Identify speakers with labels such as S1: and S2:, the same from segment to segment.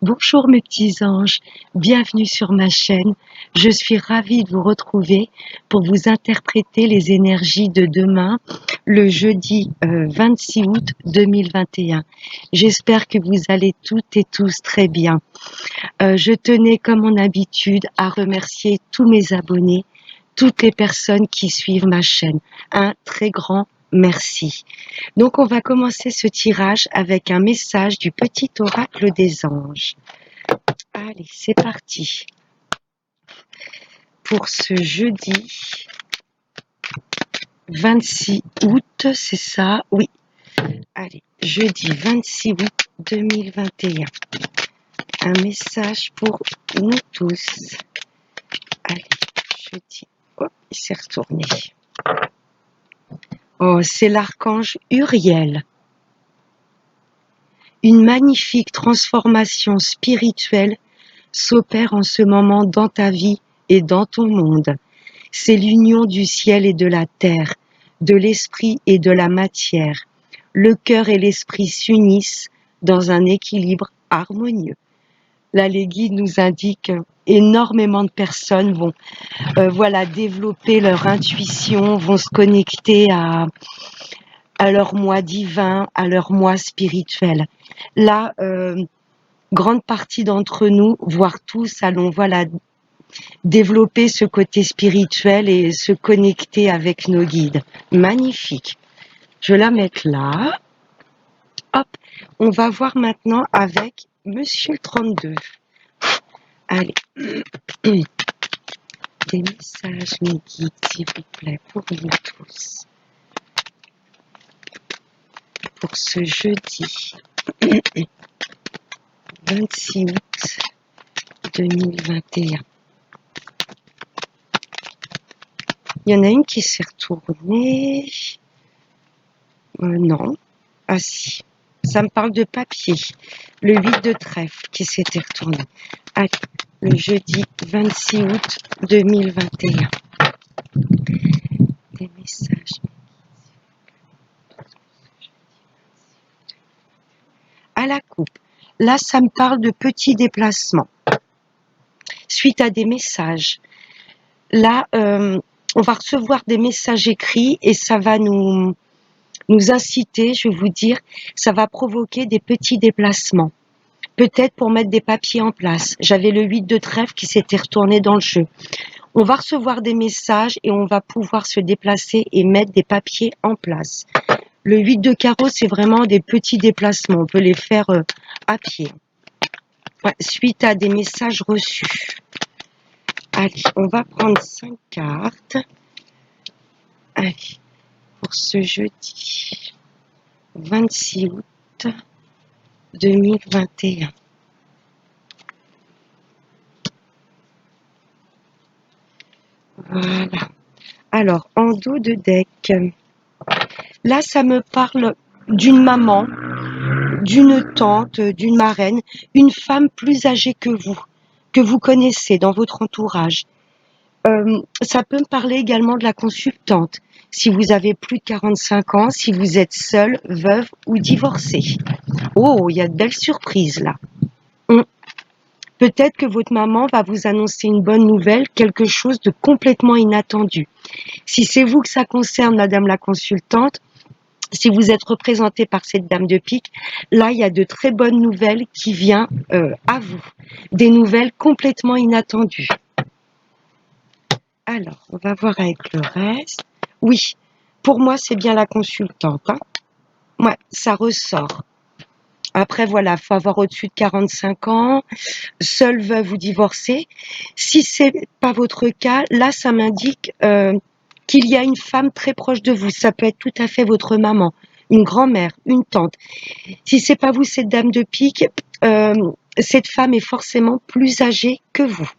S1: Bonjour mes petits anges, bienvenue sur ma chaîne. Je suis ravie de vous retrouver pour vous interpréter les énergies de demain, le jeudi 26 août 2021. J'espère que vous allez toutes et tous très bien. Je tenais comme mon habitude à remercier tous mes abonnés, toutes les personnes qui suivent ma chaîne. Un très grand merci. Donc on va commencer ce tirage avec un message du petit oracle des anges. Allez, c'est parti. Pour ce jeudi 26 août, c'est ça? Oui. Allez, jeudi 26 août 2021. Un message pour nous tous. Allez, jeudi. Oh, il s'est retourné. Oh, c'est l'archange Uriel. Une magnifique transformation spirituelle s'opère en ce moment dans ta vie et dans ton monde. C'est l'union du ciel et de la terre, de l'esprit et de la matière. Le cœur et l'esprit s'unissent dans un équilibre harmonieux. Là, les guides nous indiquent énormément de personnes vont développer leur intuition, vont se connecter à leur moi divin, à leur moi spirituel. Là, grande partie d'entre nous, voire tous, allons développer ce côté spirituel et se connecter avec nos guides. Magnifique. Je vais la mettre là. Hop, on va voir maintenant avec Monsieur le 32. Allez. Des messages, mes guides, s'il vous plaît, pour vous tous. Pour ce jeudi 26 août 2021. Il y en a une qui s'est retournée. Non. Ah si. Ça me parle de papier. Le 8 de trèfle qui s'était retourné. Allez, le jeudi 26 août 2021. Des messages. À la coupe. Là, ça me parle de petits déplacements. Suite à des messages. Là, on va recevoir des messages écrits et ça va nous inciter, je vais vous dire, ça va provoquer des petits déplacements. Peut-être pour mettre des papiers en place. J'avais le 8 de trèfle qui s'était retourné dans le jeu. On va recevoir des messages et on va pouvoir se déplacer et mettre des papiers en place. Le 8 de carreau, c'est vraiment des petits déplacements. On peut les faire à pied. Ouais, suite à des messages reçus. Allez, on va prendre 5 cartes. Allez, pour ce jeudi 26 août 2021. Voilà. Alors, en dos de deck, là, ça me parle d'une maman, d'une tante, d'une marraine, une femme plus âgée que vous connaissez dans votre entourage. Ça peut me parler également de la consultante. Si vous avez plus de 45 ans, si vous êtes seule, veuve ou divorcée. Oh, il y a de belles surprises là. Peut-être que votre maman va vous annoncer une bonne nouvelle, quelque chose de complètement inattendu. Si c'est vous que ça concerne, madame la consultante, si vous êtes représentée par cette dame de pique, là, il y a de très bonnes nouvelles qui viennent à vous. Des nouvelles complètement inattendues. Alors, on va voir avec le reste. Oui, pour moi, c'est bien la consultante. Hein. Ouais, ça ressort. Après, voilà, faut avoir au-dessus de 45 ans, seule veuve ou divorcée. Si c'est pas votre cas, là, ça m'indique qu'il y a une femme très proche de vous. Ça peut être tout à fait votre maman, une grand-mère, une tante. Si c'est pas vous, cette dame de pique, cette femme est forcément plus âgée que vous.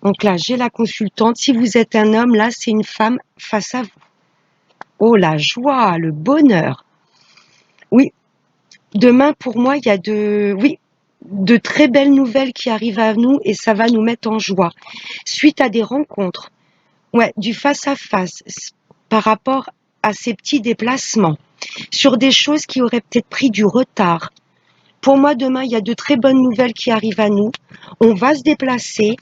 S1: Donc là, j'ai la consultante. Si vous êtes un homme, là, c'est une femme face à vous. Oh, la joie, le bonheur. Oui, demain, pour moi, il y a de très belles nouvelles qui arrivent à nous et ça va nous mettre en joie. Suite à des rencontres, ouais, du face à face, par rapport à ces petits déplacements, sur des choses qui auraient peut-être pris du retard. Pour moi, demain, il y a de très bonnes nouvelles qui arrivent à nous. On va se déplacer.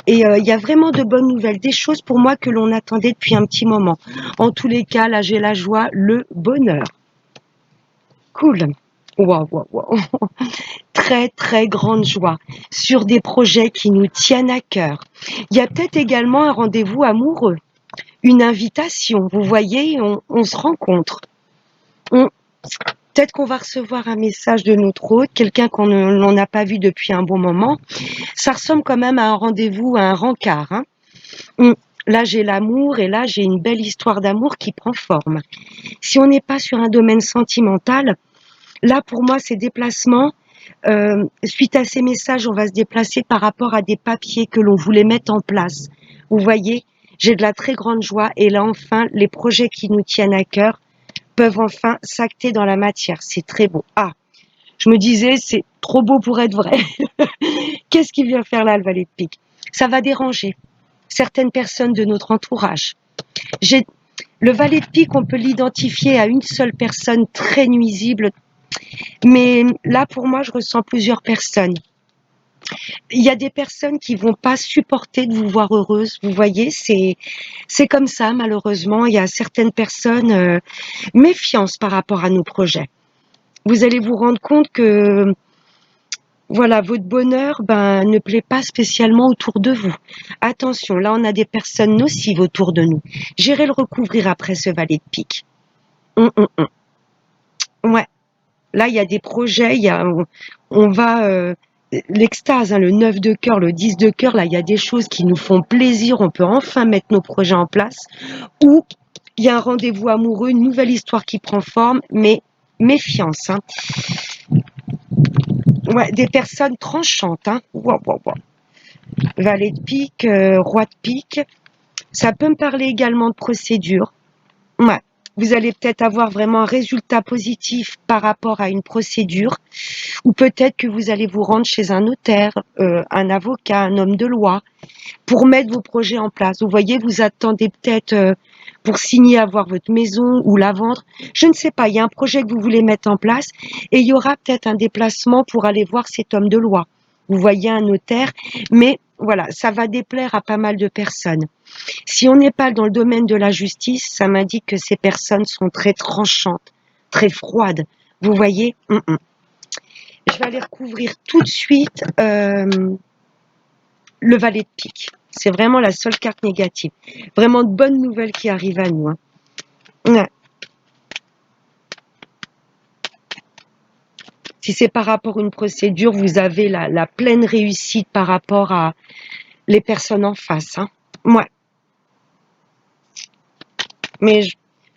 S1: Et il y a vraiment de bonnes nouvelles, des choses pour moi que l'on attendait depuis un petit moment. En tous les cas, là, j'ai la joie, le bonheur. Cool. Waouh, waouh, waouh. Très, très grande joie sur des projets qui nous tiennent à cœur. Il y a peut-être également un rendez-vous amoureux, une invitation. Vous voyez, on se rencontre. On- Peut-être qu'on va recevoir un message de notre hôte, quelqu'un l'on n'a pas vu depuis un bon moment. Ça ressemble quand même à un rendez-vous, à un rencard, hein. Là, j'ai l'amour et là, j'ai une belle histoire d'amour qui prend forme. Si on n'est pas sur un domaine sentimental, là, pour moi, ces déplacements, suite à ces messages, on va se déplacer par rapport à des papiers que l'on voulait mettre en place. Vous voyez, j'ai de la très grande joie et là, enfin, les projets qui nous tiennent à cœur peuvent enfin s'acter dans la matière. C'est très beau. Ah, je me disais, c'est trop beau pour être vrai. Qu'est-ce qu'il vient faire là, le valet de pique? Ça va déranger certaines personnes de notre entourage. Le valet de pique, on peut l'identifier à une seule personne très nuisible, mais là, pour moi, je ressens plusieurs personnes. Il y a des personnes qui vont pas supporter de vous voir heureuse. Vous voyez, c'est comme ça, malheureusement. Il y a certaines personnes méfiance par rapport à nos projets. Vous allez vous rendre compte que voilà, votre bonheur ne plaît pas spécialement autour de vous. Attention, là on a des personnes nocives autour de nous. J'irai le recouvrir après ce valet de pique. Ouais, là il y a des projets, on va l'extase, hein, le 9 de cœur, le 10 de cœur, là il y a des choses qui nous font plaisir, on peut enfin mettre nos projets en place. Ou il y a un rendez-vous amoureux, une nouvelle histoire qui prend forme, mais méfiance, hein. Ouais, des personnes tranchantes, hein. Wow, wow, wow. Valet de pique, roi de pique. Ça peut me parler également de procédure. Ouais. Vous allez peut-être avoir vraiment un résultat positif par rapport à une procédure, ou peut-être que vous allez vous rendre chez un notaire, un avocat, un homme de loi, pour mettre vos projets en place. Vous voyez, vous attendez peut-être pour signer, avoir votre maison ou la vendre. Je ne sais pas, il y a un projet que vous voulez mettre en place et il y aura peut-être un déplacement pour aller voir cet homme de loi. Vous voyez un notaire, mais voilà, ça va déplaire à pas mal de personnes. Si on n'est pas dans le domaine de la justice, ça m'indique que ces personnes sont très tranchantes, très froides. Vous voyez. Je vais aller recouvrir tout de suite le valet de pique. C'est vraiment la seule carte négative. Vraiment de bonnes nouvelles qui arrivent à nous, hein. Ouais. Si c'est par rapport à une procédure, vous avez la pleine réussite par rapport à les personnes en face, hein. Ouais. Mais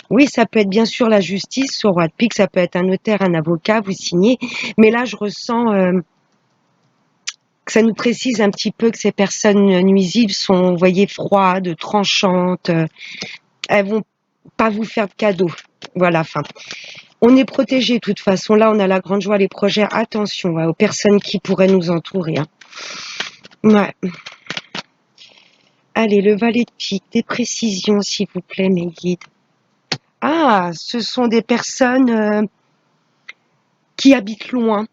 S1: oui, ça peut être bien sûr la justice, sur roi de pique, ça peut être un notaire, un avocat, vous signez. Mais là, je ressens que ça nous précise un petit peu que ces personnes nuisibles sont, vous voyez, froides, tranchantes. Elles vont pas vous faire de cadeaux. Voilà, enfin. On est protégé de toute façon. Là, on a la grande joie, les projets. Attention, ouais, aux personnes qui pourraient nous entourer, hein. Ouais. Allez, le valet de pique, des précisions, s'il vous plaît, mes guides. Ah, ce sont des personnes qui habitent loin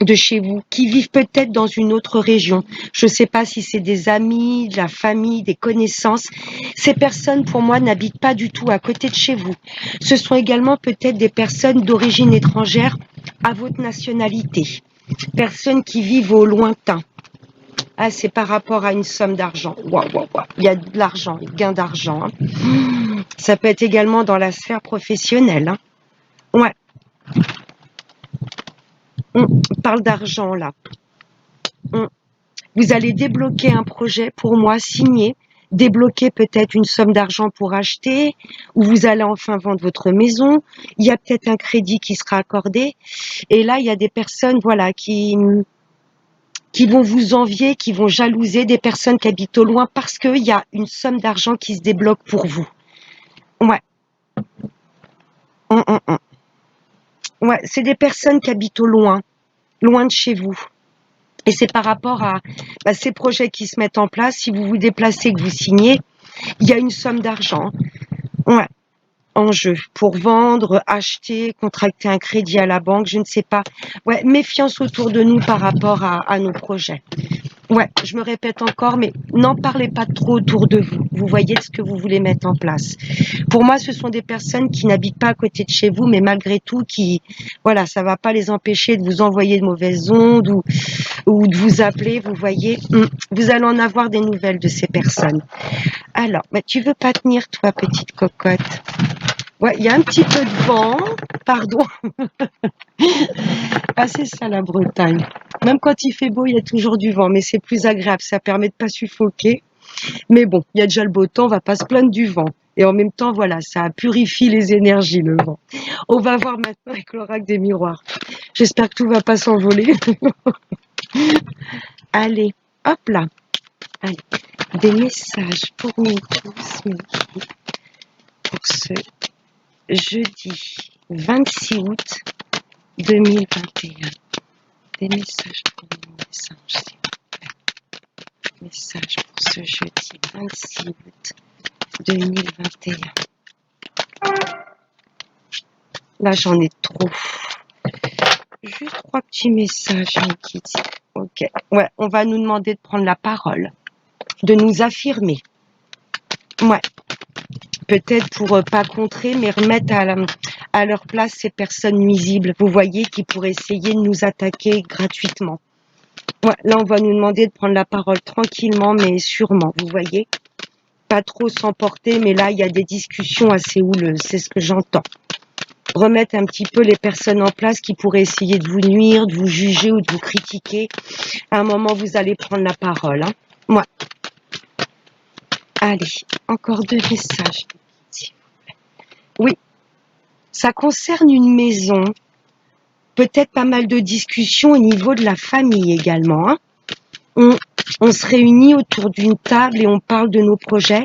S1: de chez vous, qui vivent peut-être dans une autre région. Je ne sais pas si c'est des amis, de la famille, des connaissances. Ces personnes, pour moi, n'habitent pas du tout à côté de chez vous. Ce sont également peut-être des personnes d'origine étrangère à votre nationalité. Personnes qui vivent au lointain. Ah, c'est par rapport à une somme d'argent. Waouh, waouh, waouh. Il y a de l'argent, gain d'argent, hein. Ça peut être également dans la sphère professionnelle, hein. Ouais. On parle d'argent là. Vous allez débloquer un projet pour moi, signer, débloquer peut-être une somme d'argent pour acheter, ou vous allez enfin vendre votre maison. Il y a peut-être un crédit qui sera accordé. Et là, il y a des personnes, voilà, qui vont vous envier, qui vont jalouser des personnes qui habitent au loin parce qu'il y a une somme d'argent qui se débloque pour vous. Ouais. Ouais, c'est des personnes qui habitent au loin, loin de chez vous. Et c'est par rapport à ces projets qui se mettent en place. Si vous vous déplacez, que vous signez, il y a une somme d'argent. Ouais. en jeu pour vendre, acheter, contracter un crédit à la banque, je ne sais pas. Ouais, méfiance autour de nous par rapport à nos projets. Ouais, je me répète encore, mais n'en parlez pas trop autour de vous. Vous voyez ce que vous voulez mettre en place. Pour moi, ce sont des personnes qui n'habitent pas à côté de chez vous, mais malgré tout, voilà, ça va pas les empêcher de vous envoyer de mauvaises ondes ou de vous appeler. Vous voyez, vous allez en avoir des nouvelles de ces personnes. Alors, mais tu veux pas tenir, toi, petite cocotte? Ouais, il y a un petit peu de vent. Pardon. Ah, c'est ça la Bretagne. Même quand il fait beau, il y a toujours du vent, mais c'est plus agréable. Ça permet de pas suffoquer. Mais bon, il y a déjà le beau temps, on va pas se plaindre du vent. Et en même temps, voilà, ça purifie les énergies, le vent. On va voir maintenant avec l'oracle des miroirs. J'espère que tout va pas s'envoler. Allez, hop là. Allez, des messages pour nous tous, pour ce jeudi 26 août 2021. Des messages pour nous, s'il vous plaît. Message pour ce jeudi 26 août 2021. Là, j'en ai trop. Juste 3 petits messages, mes kids. Ok. Ouais, on va nous demander de prendre la parole, de nous affirmer. Ouais. Peut-être pour pas contrer, mais remettre à leur place ces personnes nuisibles, vous voyez, qui pourraient essayer de nous attaquer gratuitement. Ouais, là, on va nous demander de prendre la parole tranquillement, mais sûrement, vous voyez. Pas trop s'emporter, mais là, il y a des discussions assez houleuses, c'est ce que j'entends. Remettre un petit peu les personnes en place qui pourraient essayer de vous nuire, de vous juger ou de vous critiquer. À un moment, vous allez prendre la parole. Hein. Ouais. Allez, encore 2 messages. Oui, ça concerne une maison. Peut-être pas mal de discussions au niveau de la famille également. Hein. On se réunit autour d'une table et on parle de nos projets.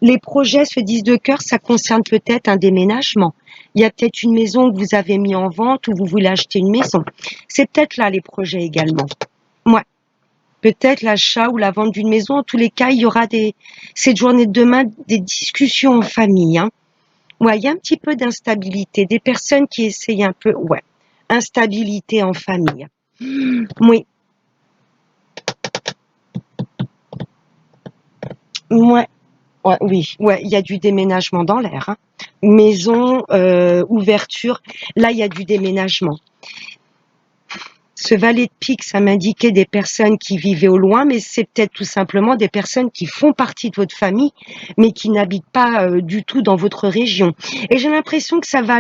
S1: Les projets se disent de cœur, ça concerne peut-être un déménagement. Il y a peut-être une maison que vous avez mis en vente ou vous voulez acheter une maison. C'est peut-être là les projets également. Ouais. Peut-être l'achat ou la vente d'une maison. En tous les cas, il y aura cette journée de demain des discussions en famille. Hein. Ouais, il y a un petit peu d'instabilité. Des personnes qui essayent un peu, ouais, instabilité en famille. Oui. Ouais. Ouais, oui, ouais, il y a du déménagement dans l'air. Hein. Maison, ouverture, là il y a du déménagement. Ce valet de pique, ça m'indiquait des personnes qui vivaient au loin, mais c'est peut-être tout simplement des personnes qui font partie de votre famille, mais qui n'habitent pas du tout dans votre région. Et j'ai l'impression que ça va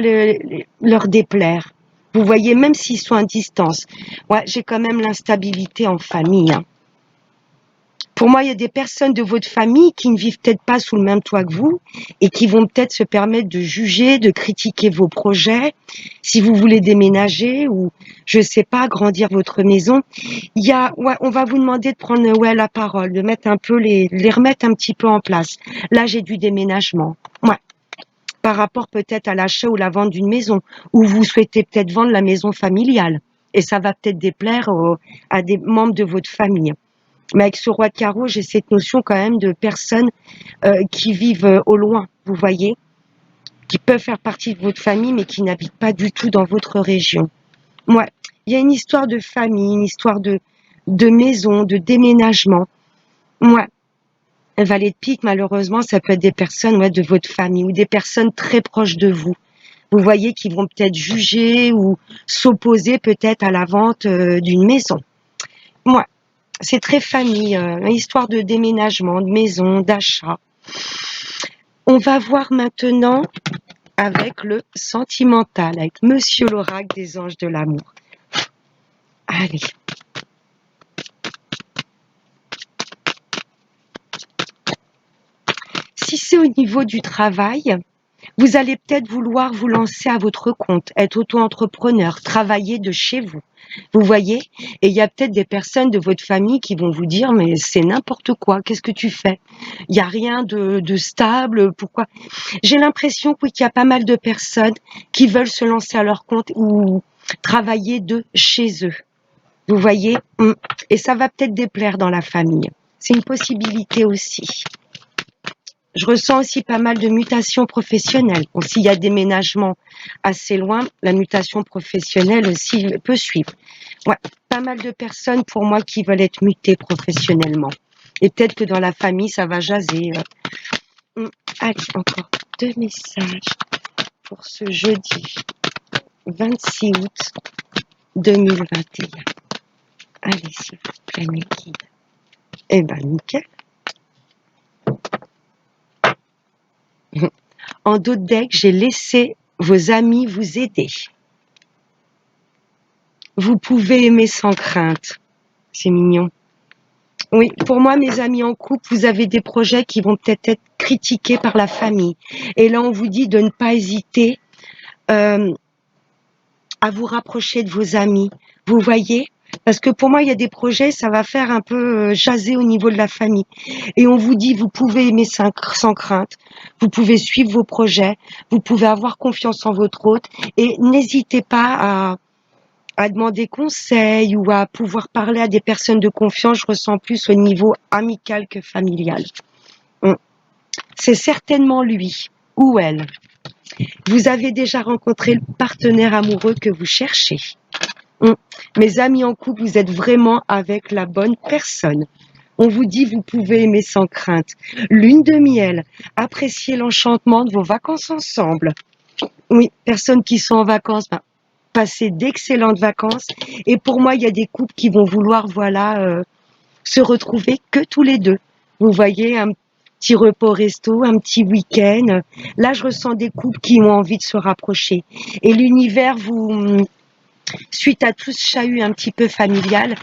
S1: leur déplaire. Vous voyez, même s'ils sont à distance. Ouais, j'ai quand même l'instabilité en famille. Hein. Pour moi, il y a des personnes de votre famille qui ne vivent peut-être pas sous le même toit que vous et qui vont peut-être se permettre de juger, de critiquer vos projets, si vous voulez déménager ou, je sais pas, agrandir votre maison. Ouais, on va vous demander de prendre, ouais, la parole, de mettre un peu les remettre un petit peu en place. Là, j'ai du déménagement. Ouais. Par rapport peut-être à l'achat ou la vente d'une maison, ou vous souhaitez peut-être vendre la maison familiale. Et ça va peut-être déplaire à des membres de votre famille. Mais avec ce roi de carreau, j'ai cette notion quand même de personnes qui vivent au loin, vous voyez, qui peuvent faire partie de votre famille, mais qui n'habitent pas du tout dans votre région. Ouais, il y a une histoire de famille, une histoire de maison, de déménagement. Ouais, un valet de pique, malheureusement, ça peut être des personnes de votre famille ou des personnes très proches de vous. Vous voyez, qui vont peut-être juger ou s'opposer peut-être à la vente d'une maison. Ouais. C'est très famille, histoire de déménagement, de maison, d'achat. On va voir maintenant avec le sentimental, avec Monsieur l'oracle des anges de l'amour. Allez. Si c'est au niveau du travail, vous allez peut-être vouloir vous lancer à votre compte, être auto-entrepreneur, travailler de chez vous. Vous voyez? Et il y a peut-être des personnes de votre famille qui vont vous dire, mais c'est n'importe quoi, qu'est-ce que tu fais? Il n'y a rien de stable, pourquoi? J'ai l'impression oui, qu'il y a pas mal de personnes qui veulent se lancer à leur compte ou travailler de chez eux. Vous voyez? Et ça va peut-être déplaire dans la famille. C'est une possibilité aussi. Je ressens aussi pas mal de mutations professionnelles. Bon, s'il y a déménagement assez loin, la mutation professionnelle aussi peut suivre. Ouais, pas mal de personnes pour moi qui veulent être mutées professionnellement. Et peut-être que dans la famille, ça va jaser. Allez, encore 2 messages pour ce jeudi 26 août 2021. Allez, s'il vous plaît, mes guides. Eh ben, nickel. En dos de deck, j'ai laissé vos amis vous aider. Vous pouvez aimer sans crainte. C'est mignon. Oui, pour moi, mes amis en couple, vous avez des projets qui vont peut-être être critiqués par la famille. Et là, on vous dit de ne pas hésiter à vous rapprocher de vos amis. Vous voyez? Parce que pour moi, il y a des projets, ça va faire un peu jaser au niveau de la famille. Et on vous dit, vous pouvez aimer sans crainte, vous pouvez suivre vos projets, vous pouvez avoir confiance en votre hôte, et n'hésitez pas à demander conseil ou à pouvoir parler à des personnes de confiance. Je ressens plus au niveau amical que familial. C'est certainement lui ou elle. Vous avez déjà rencontré le partenaire amoureux que vous cherchez. Mes amis en couple, vous êtes vraiment avec la bonne personne. On vous dit, vous pouvez aimer sans crainte. Lune de miel, appréciez l'enchantement de vos vacances ensemble. Oui, personnes qui sont en vacances, passez d'excellentes vacances. Et pour moi, il y a des couples qui vont vouloir, se retrouver que tous les deux. Vous voyez, un petit repos resto, un petit week-end. Là, je ressens des couples qui ont envie de se rapprocher. Et l'univers suite à tout ce chahut un petit peu familial,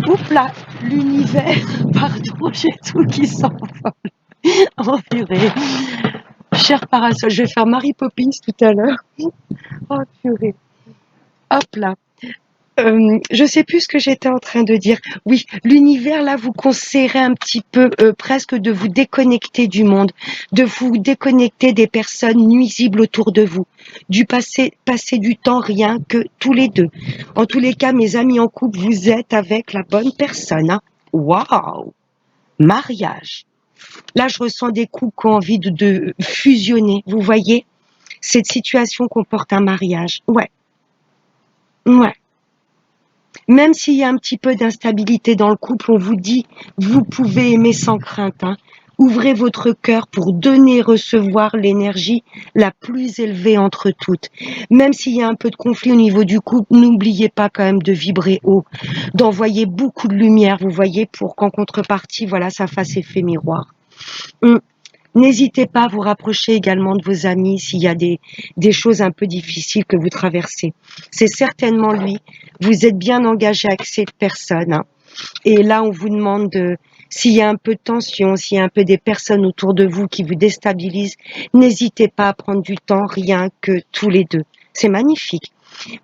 S1: oups là, l'univers, pardon, j'ai tout qui s'envole. Oh purée. Cher parasol, je vais faire Mary Poppins tout à l'heure. Oh purée. Hop là. Je sais plus ce que j'étais en train de dire. Oui, l'univers là vous conseillerait un petit peu presque de vous déconnecter du monde, de vous déconnecter des personnes nuisibles autour de vous, passer du temps rien que tous les deux. En tous les cas, mes amis en couple, vous êtes avec la bonne personne. Hein. Waouh, mariage. Là, je ressens des couples qui ont envie de fusionner. Vous voyez, cette situation comporte un mariage. Ouais, ouais. Même s'il y a un petit peu d'instabilité dans le couple, on vous dit, vous pouvez aimer sans crainte. Hein. Ouvrez votre cœur pour donner et recevoir l'énergie la plus élevée entre toutes. Même s'il y a un peu de conflit au niveau du couple, n'oubliez pas quand même de vibrer haut, d'envoyer beaucoup de lumière, vous voyez, pour qu'en contrepartie, voilà, ça fasse effet miroir. N'hésitez pas à vous rapprocher également de vos amis s'il y a des choses un peu difficiles que vous traversez. C'est certainement lui. Vous êtes bien engagé avec cette personne. Hein. Et là, on vous demande s'il y a un peu de tension, s'il y a un peu des personnes autour de vous qui vous déstabilisent, n'hésitez pas à prendre du temps, rien que tous les deux. C'est magnifique.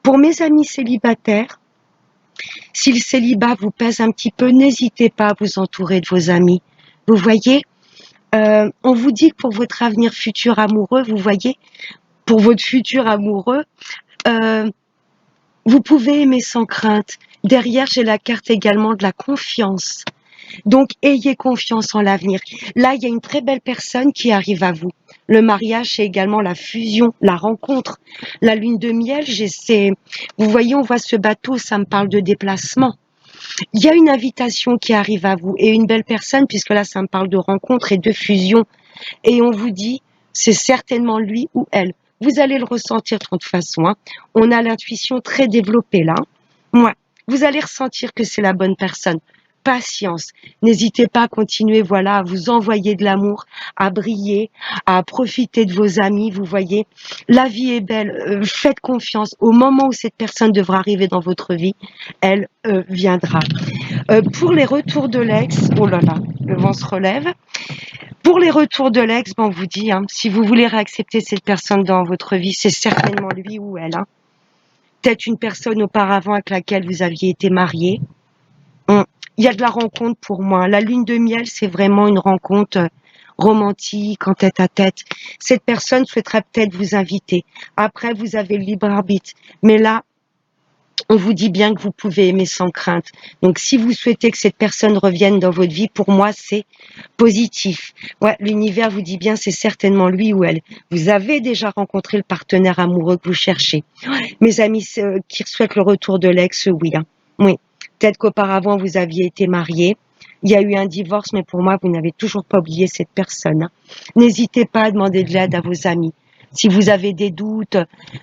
S1: Pour mes amis célibataires, si le célibat vous pèse un petit peu, n'hésitez pas à vous entourer de vos amis. Vous voyez, on vous dit que pour votre avenir futur amoureux, vous voyez, pour votre futur amoureux, vous pouvez aimer sans crainte. Derrière, j'ai la carte également de la confiance. Donc, ayez confiance en l'avenir. Là, il y a une très belle personne qui arrive à vous. Le mariage, c'est également la fusion, la rencontre. La lune de miel, vous voyez, on voit ce bateau, ça me parle de déplacement. Il y a une invitation qui arrive à vous et une belle personne, puisque là, ça me parle de rencontre et de fusion. Et on vous dit, c'est certainement lui ou elle. Vous allez le ressentir de toute façon. Hein. On a l'intuition très développée là. Ouais. Vous allez ressentir que c'est la bonne personne. Patience. N'hésitez pas à continuer, voilà, à vous envoyer de l'amour, à briller, à profiter de vos amis. Vous voyez, la vie est belle. Faites confiance. Au moment où cette personne devra arriver dans votre vie, elle viendra. Pour les retours de l'ex, oh là là, le vent se relève. Pour les retours de l'ex, on vous dit, hein, si vous voulez réaccepter cette personne dans votre vie, c'est certainement lui ou elle. Hein. Peut-être une personne auparavant avec laquelle vous aviez été marié. Il y a de la rencontre pour moi. La lune de miel, c'est vraiment une rencontre romantique, en tête à tête. Cette personne souhaiterait peut-être vous inviter. Après, vous avez le libre arbitre. Mais là, On vous dit bien que vous pouvez aimer sans crainte. Donc, si vous souhaitez que cette personne revienne dans votre vie, pour moi, c'est positif. Ouais, l'univers vous dit bien, c'est certainement lui ou elle. Vous avez déjà rencontré le partenaire amoureux que vous cherchez. Mes amis qui souhaitent le retour de l'ex, oui. Hein. Oui. Peut-être qu'auparavant, vous aviez été marié. Il y a eu un divorce, mais pour moi, vous n'avez toujours pas oublié cette personne. Hein. N'hésitez pas à demander de l'aide à vos amis. Si vous avez des doutes,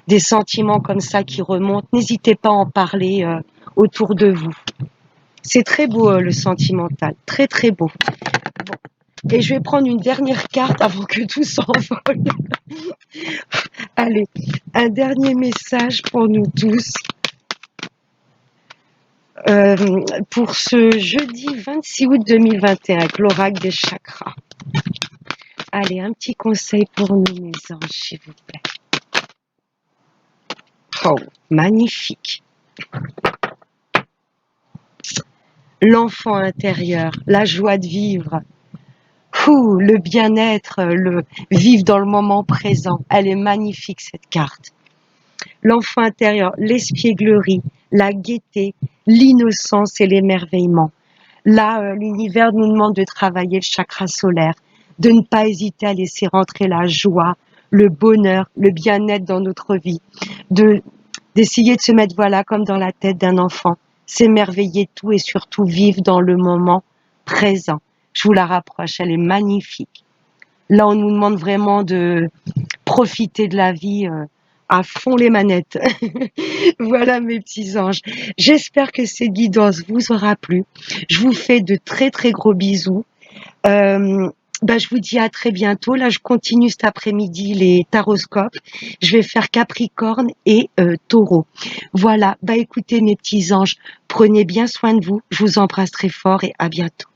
S1: des sentiments comme ça qui remontent, n'hésitez pas à en parler autour de vous. C'est très beau le sentimental, très très beau. Bon. Et je vais prendre une dernière carte avant que tout s'envole. Allez, un dernier message pour nous tous. Pour ce jeudi 26 août 2021 avec l'oracle des chakras. Allez, un petit conseil pour nous, mes anges, s'il vous plaît. Oh, magnifique. L'enfant intérieur, la joie de vivre, le bien-être, le vivre dans le moment présent. Elle est magnifique, cette carte. L'enfant intérieur, l'espièglerie, la gaieté, l'innocence et l'émerveillement. Là, l'univers nous demande de travailler le chakra solaire, de ne pas hésiter à laisser rentrer la joie, le bonheur, le bien-être dans notre vie, d'essayer de se mettre voilà comme dans la tête d'un enfant, s'émerveiller de tout et surtout vivre dans le moment présent. Je vous la rapproche, elle est magnifique. Là, on nous demande vraiment de profiter de la vie à fond les manettes. Voilà mes petits anges. J'espère que cette guidance vous aura plu. Je vous fais de très très gros bisous. Je vous dis à très bientôt. Là, je continue cet après-midi les taroscopes. Je vais faire Capricorne et Taureau. Voilà. Écoutez mes petits anges, prenez bien soin de vous. Je vous embrasse très fort et à bientôt.